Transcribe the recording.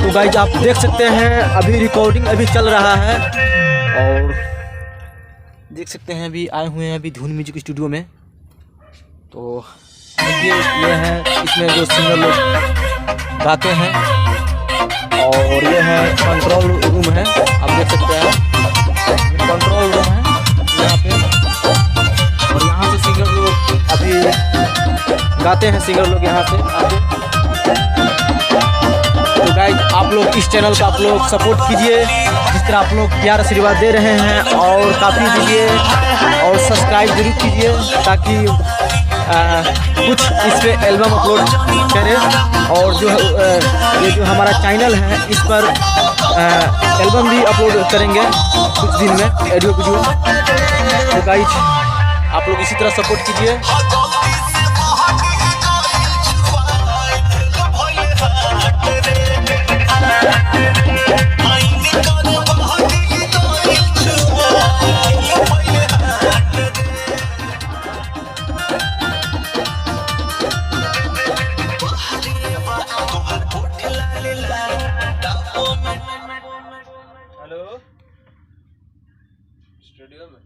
तो गाइज आप देख सकते हैं अभी रिकॉर्डिंग अभी चल रहा है और देख सकते हैं अभी आए हुए हैं अभी धुन म्यूजिक स्टूडियो में। तो ये है इसमें जो सिंगर लोग गाते हैं और ये है कंट्रोल रूम है, आप देख सकते हैं कंट्रोल रूम है यहाँ पे। और यहाँ से सिंगर लोग अभी गाते हैं, सिंगर लोग यहाँ से आते। तो गाइज आप लोग इस चैनल का आप लोग सपोर्ट कीजिए जिस तरह आप लोग प्यार आशीर्वाद दे रहे हैं, और काफ़ी दीजिए और सब्सक्राइब जरूर कीजिए ताकि कुछ इस पर एल्बम अपलोड करें। और जो ये जो हमारा चैनल है इस पर एल्बम भी अपलोड करेंगे कुछ दिन में, ऑडियो वीडियो। तो गाइज आप लोग इसी तरह सपोर्ट कीजिए। हेलो स्टूडियो में